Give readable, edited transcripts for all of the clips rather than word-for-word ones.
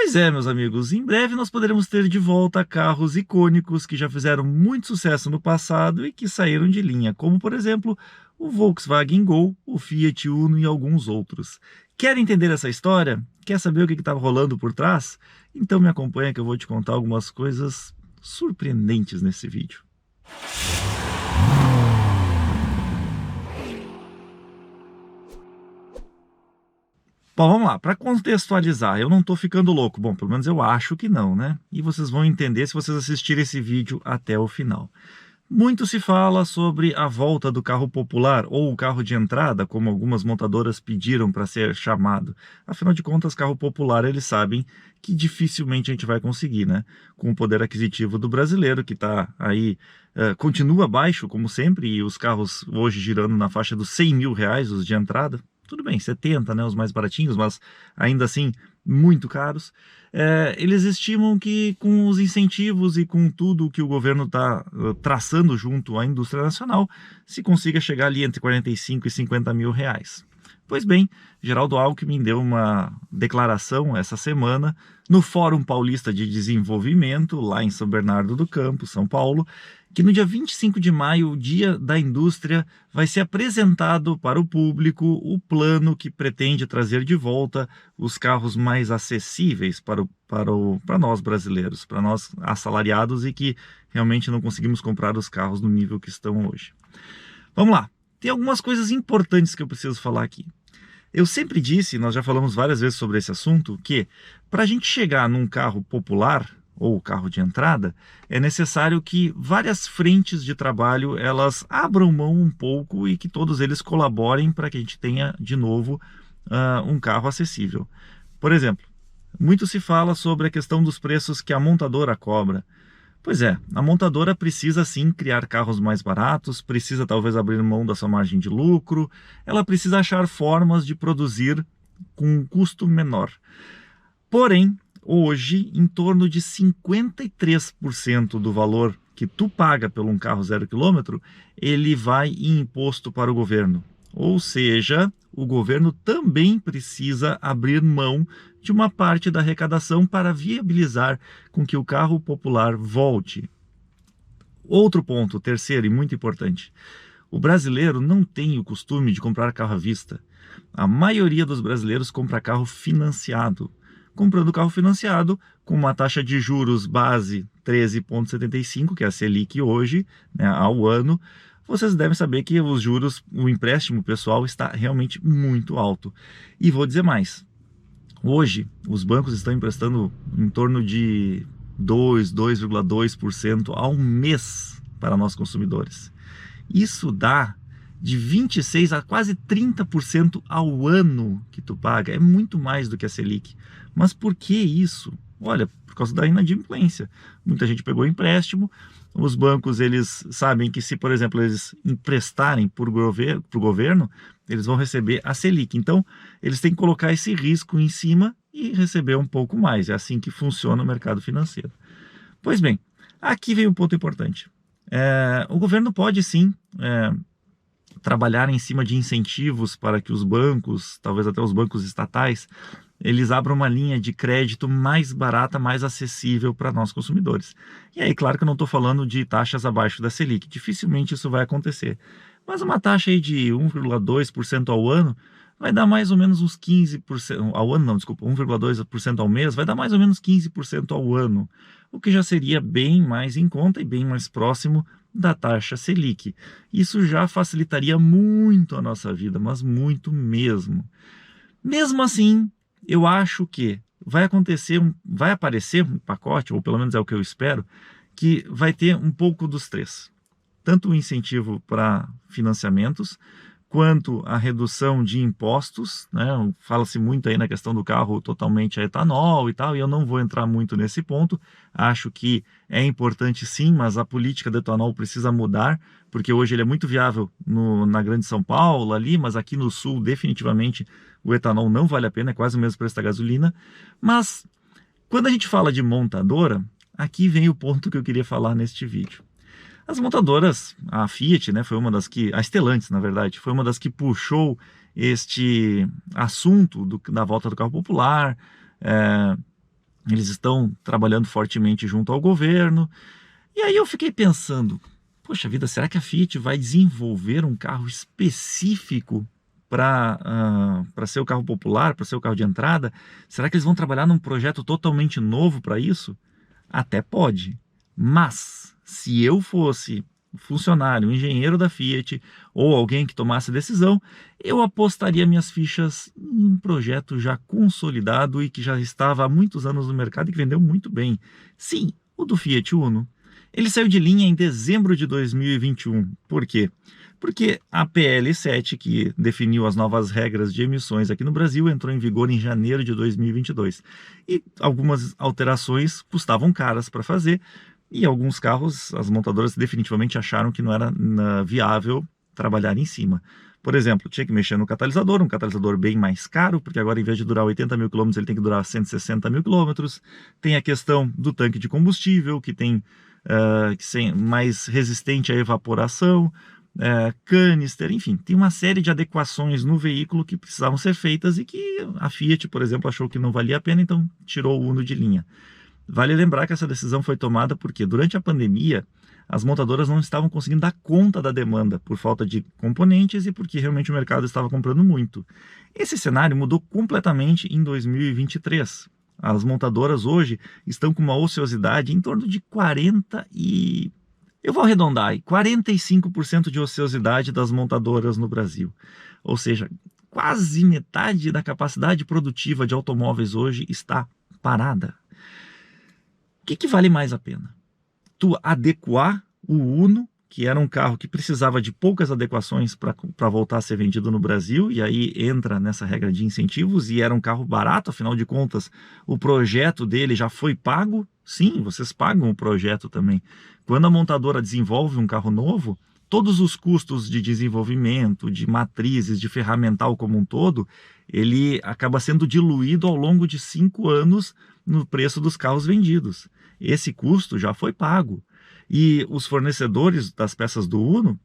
Pois é, meus amigos, em breve nós poderemos ter de volta carros icônicos que já fizeram muito sucesso no passado e que saíram de linha, como por exemplo o Volkswagen Gol, o Fiat Uno e alguns outros. Quer entender essa história? Quer saber o que estava rolando por trás? Então me acompanha que eu vou te contar algumas coisas surpreendentes nesse vídeo. Bom, vamos lá. Para contextualizar, eu não estou ficando louco. Bom, pelo menos eu acho que não, né? E vocês vão entender se vocês assistirem esse vídeo até o final. Muito se fala sobre a volta do carro popular ou o carro de entrada, como algumas montadoras pediram para ser chamado. Afinal de contas, carro popular, eles sabem que dificilmente a gente vai conseguir, né? Com o poder aquisitivo do brasileiro, que está aí, continua baixo, como sempre, e os carros hoje girando na faixa dos R$ 100.000, os de entrada. Tudo bem, 70, né, os mais baratinhos, mas ainda assim muito caros. Eles estimam que com os incentivos e com tudo que o governo está traçando junto à indústria nacional, se consiga chegar ali entre 45 e 50 mil reais. Pois bem, Geraldo Alckmin deu uma declaração essa semana no Fórum Paulista de Desenvolvimento, lá em São Bernardo do Campo, São Paulo, que no dia 25 de maio, o Dia da Indústria, vai ser apresentado para o público o plano que pretende trazer de volta os carros mais acessíveis para nós brasileiros, para nós assalariados e que realmente não conseguimos comprar os carros no nível que estão hoje. Vamos lá, tem algumas coisas importantes que eu preciso falar aqui. Eu sempre disse, nós já falamos várias vezes sobre esse assunto, que para a gente chegar num carro popular, ou carro de entrada, é necessário que várias frentes de trabalho elas abram mão um pouco e que todos eles colaborem para que a gente tenha de novo um carro acessível. Por exemplo, muito se fala sobre a questão dos preços que a montadora cobra. Pois é, a montadora precisa sim criar carros mais baratos, precisa talvez abrir mão da sua margem de lucro, ela precisa achar formas de produzir com um custo menor. Porém, hoje, em torno de 53% do valor que tu paga por um carro 0 km, ele vai em imposto para o governo. Ou seja, o governo também precisa abrir mão de uma parte da arrecadação para viabilizar com que o carro popular volte. Outro ponto, terceiro e muito importante. O brasileiro não tem o costume de comprar carro à vista. A maioria dos brasileiros compra carro financiado. Comprando carro financiado com uma taxa de juros base 13,75, que é a Selic hoje, né, ao ano, vocês devem saber que os juros, o empréstimo pessoal está realmente muito alto. E vou dizer mais, hoje os bancos estão emprestando em torno de 2,2% ao mês para nós consumidores. Isso dá de 26% a quase 30% ao ano que tu paga. É muito mais do que a Selic. Mas por que isso? Olha, por causa da inadimplência. Muita gente pegou empréstimo, os bancos eles sabem que se, por exemplo, eles emprestarem para o governo, eles vão receber a Selic. Então, eles têm que colocar esse risco em cima e receber um pouco mais. É assim que funciona o mercado financeiro. Pois bem, aqui vem um ponto importante. O governo pode sim trabalhar em cima de incentivos para que os bancos, talvez até os bancos estatais, eles abram uma linha de crédito mais barata, mais acessível para nós consumidores. E aí, claro que eu não estou falando de taxas abaixo da Selic, dificilmente isso vai acontecer. Mas uma taxa aí de 1,2% ao ano vai dar mais ou menos uns 15%, ao ano não, desculpa, 1,2% ao mês, vai dar mais ou menos 15% ao ano, o que já seria bem mais em conta e bem mais próximo da taxa Selic. Isso já facilitaria muito a nossa vida, mas muito mesmo. Mesmo assim, eu acho que vai aparecer um pacote, ou pelo menos é o que eu espero, que vai ter um pouco dos três. Tanto o incentivo para financiamentos, quanto a redução de impostos, né? Fala-se muito aí na questão do carro totalmente a etanol e tal, e eu não vou entrar muito nesse ponto. Acho que é importante sim, mas a política do etanol precisa mudar, porque hoje ele é muito viável na Grande São Paulo ali, mas aqui no Sul definitivamente o etanol não vale a pena, é quase o mesmo preço da gasolina. Mas quando a gente fala de montadora, aqui vem o ponto que eu queria falar neste vídeo. As montadoras, a Fiat, né, foi uma das que, a Stellantis, na verdade, foi uma das que puxou este assunto da volta do carro popular, Eles estão trabalhando fortemente junto ao governo. E aí eu fiquei pensando, poxa vida, será que a Fiat vai desenvolver um carro específico para ser o carro popular, para ser o carro de entrada? Será que eles vão trabalhar num projeto totalmente novo para isso? Até pode. Mas, se eu fosse funcionário, um engenheiro da Fiat ou alguém que tomasse decisão, eu apostaria minhas fichas em um projeto já consolidado e que já estava há muitos anos no mercado e que vendeu muito bem. Sim, o do Fiat Uno. Ele saiu de linha em dezembro de 2021. Por quê? Porque a PL7, que definiu as novas regras de emissões aqui no Brasil, entrou em vigor em janeiro de 2022. E algumas alterações custavam caras para fazer, e alguns carros, as montadoras definitivamente acharam que não era viável trabalhar em cima. Por exemplo, tinha que mexer no catalisador, um catalisador bem mais caro, porque agora em vez de durar 80 mil quilômetros, ele tem que durar 160 mil quilômetros. Tem a questão do tanque de combustível, que tem mais resistente à evaporação, canister, enfim, tem uma série de adequações no veículo que precisavam ser feitas e que a Fiat, por exemplo, achou que não valia a pena, então tirou o Uno de linha. Vale lembrar que essa decisão foi tomada porque durante a pandemia as montadoras não estavam conseguindo dar conta da demanda por falta de componentes e porque realmente o mercado estava comprando muito. Esse cenário mudou completamente em 2023. As montadoras hoje estão com uma ociosidade em torno de 45% de ociosidade das montadoras no Brasil. Ou seja, quase metade da capacidade produtiva de automóveis hoje está parada. O que vale mais a pena? Tu adequar o Uno, que era um carro que precisava de poucas adequações para voltar a ser vendido no Brasil, e aí entra nessa regra de incentivos, e era um carro barato, afinal de contas, o projeto dele já foi pago. Sim, vocês pagam o projeto também. Quando a montadora desenvolve um carro novo, todos os custos de desenvolvimento, de matrizes, de ferramental como um todo, ele acaba sendo diluído ao longo de 5 anos no preço dos carros vendidos. Esse custo já foi pago. E os fornecedores das peças do Uno,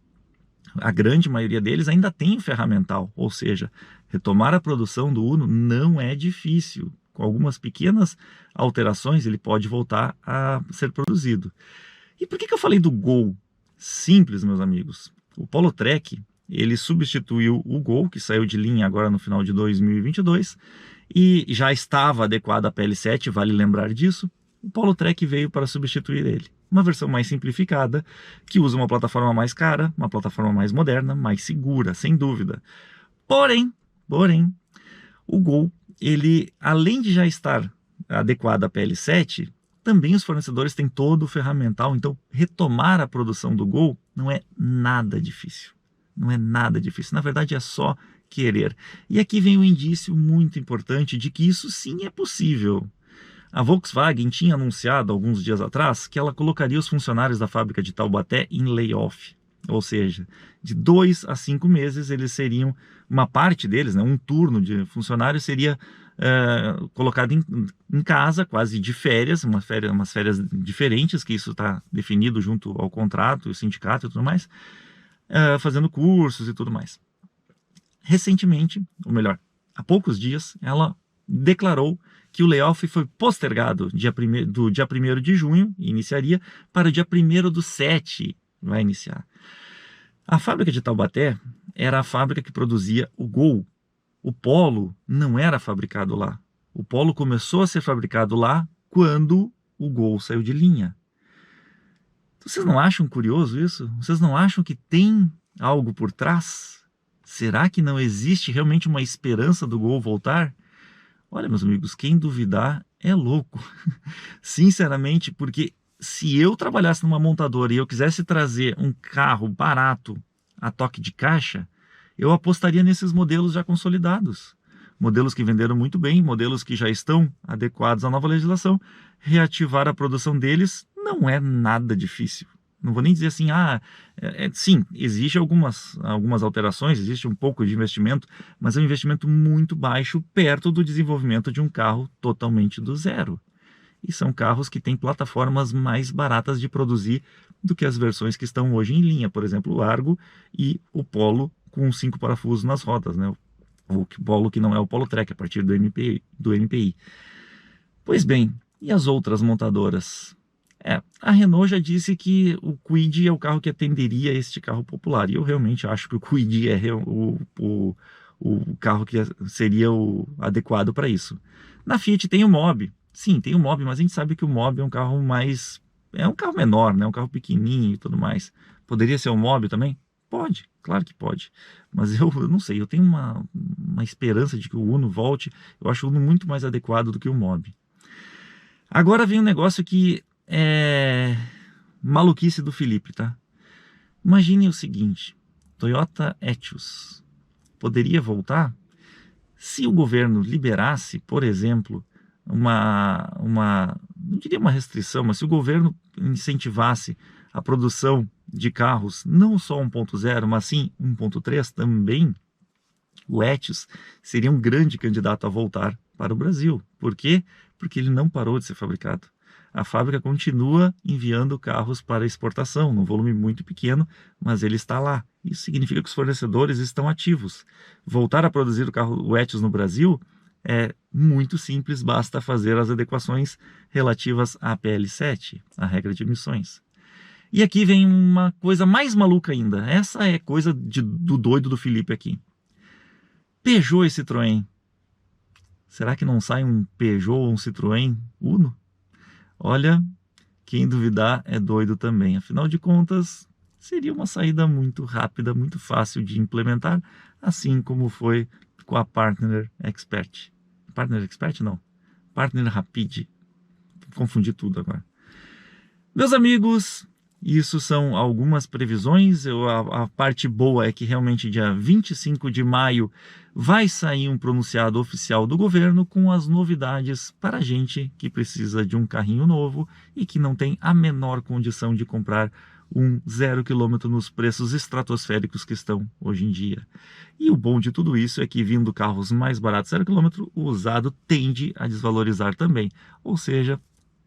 a grande maioria deles ainda tem ferramental, ou seja, retomar a produção do Uno não é difícil. Com algumas pequenas alterações, ele pode voltar a ser produzido. E por que eu falei do Gol? Simples, meus amigos. O Polo Trek, ele substituiu o Gol, que saiu de linha agora no final de 2022, e já estava adequado à PL7, vale lembrar disso. O Polo Trek veio para substituir ele. Uma versão mais simplificada, que usa uma plataforma mais cara, uma plataforma mais moderna, mais segura, sem dúvida. Porém, o Gol, ele, além de já estar adequado à PL7, também os fornecedores têm todo o ferramental, então retomar a produção do Gol não é nada difícil. Não é nada difícil, na verdade é só querer. E aqui vem um indício muito importante de que isso sim é possível. A Volkswagen tinha anunciado alguns dias atrás que ela colocaria os funcionários da fábrica de Taubaté em layoff. Ou seja, de 2 a 5 meses eles seriam, uma parte deles, né, um turno de funcionários seria colocado em casa, quase de férias, umas férias diferentes, que isso está definido junto ao contrato, o sindicato e tudo mais, fazendo cursos e tudo mais. Recentemente, ou melhor, há poucos dias, ela declarou que o layoff foi postergado do dia 1º de junho, iniciaria, para o dia 1º/7, vai iniciar. A fábrica de Taubaté era a fábrica que produzia o Gol. O Polo não era fabricado lá. O Polo começou a ser fabricado lá quando o Gol saiu de linha. Vocês não acham curioso isso? Vocês não acham que tem algo por trás? Será que não existe realmente uma esperança do Gol voltar? Olha, meus amigos, quem duvidar é louco. Sinceramente, porque se eu trabalhasse numa montadora e eu quisesse trazer um carro barato a toque de caixa, eu apostaria nesses modelos já consolidados. Modelos que venderam muito bem, modelos que já estão adequados à nova legislação. Reativar a produção deles não é nada difícil. Não vou nem dizer assim, sim, existe algumas alterações, existe um pouco de investimento, mas é um investimento muito baixo perto do desenvolvimento de um carro totalmente do zero. E são carros que têm plataformas mais baratas de produzir do que as versões que estão hoje em linha, por exemplo, o Argo e o Polo com 5 parafusos nas rodas, né? O Polo que não é o Polo Trek, a partir do MPI. Pois bem, E as outras montadoras? A Renault já disse que o Kwid é o carro que atenderia a este carro popular. E eu realmente acho que o Kwid é o carro que seria o adequado para isso. Na Fiat tem o Mobi. Sim, tem o Mobi, mas a gente sabe que o Mobi é um carro mais... É um carro menor, né? Um carro pequenininho e tudo mais. Poderia ser o Mobi também? Pode, claro que pode. Mas eu não sei, eu tenho uma esperança de que o Uno volte. Eu acho o Uno muito mais adequado do que o Mobi. Agora vem um negócio que é maluquice do Felipe, tá? Imagine o seguinte, Toyota Etios poderia voltar se o governo liberasse, por exemplo, não diria uma restrição, mas se o governo incentivasse a produção de carros, não só 1.0, mas sim 1.3 também, o Etios seria um grande candidato a voltar para o Brasil. Por quê? Porque ele não parou de ser fabricado. A fábrica continua enviando carros para exportação, num volume muito pequeno, mas ele está lá. Isso significa que os fornecedores estão ativos. Voltar a produzir o Etios no Brasil é muito simples, basta fazer as adequações relativas à PL7, a regra de emissões. E aqui vem uma coisa mais maluca ainda. Essa é coisa do doido do Felipe aqui. Peugeot e Citroën. Será que não sai um Peugeot ou um Citroën Uno? Olha, quem duvidar é doido também. Afinal de contas, seria uma saída muito rápida, muito fácil de implementar, assim como foi com a Partner Expert. Partner Expert não, Partner Rapid. Confundi tudo agora. Meus amigos, isso são algumas previsões. A parte boa é que realmente dia 25 de maio vai sair um pronunciado oficial do governo com as novidades para a gente que precisa de um carrinho novo e que não tem a menor condição de comprar um 0 km nos preços estratosféricos que estão hoje em dia. E o bom de tudo isso é que, vindo carros mais baratos 0 km, o usado tende a desvalorizar também. Ou seja,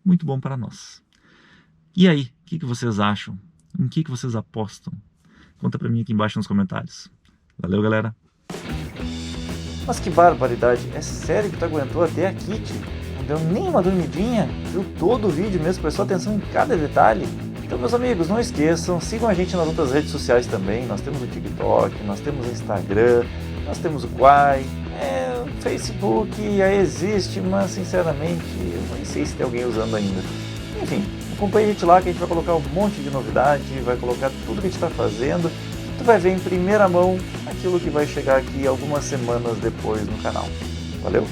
muito bom para nós. E aí, o que vocês acham? Em que vocês apostam? Conta pra mim aqui embaixo nos comentários. Valeu, galera! Mas que barbaridade! É sério que tu aguentou até aqui, tio? Não deu nem uma dormidinha? Viu todo o vídeo mesmo? Prestou atenção em cada detalhe? Então, meus amigos, não esqueçam, sigam a gente nas outras redes sociais também. Nós temos o TikTok, nós temos o Instagram, nós temos o Quai, o Facebook existe, mas sinceramente eu nem sei se tem alguém usando ainda. Enfim, acompanhe a gente lá que a gente vai colocar um monte de novidade, vai colocar tudo que a gente está fazendo. Tu vai ver em primeira mão aquilo que vai chegar aqui algumas semanas depois no canal. Valeu!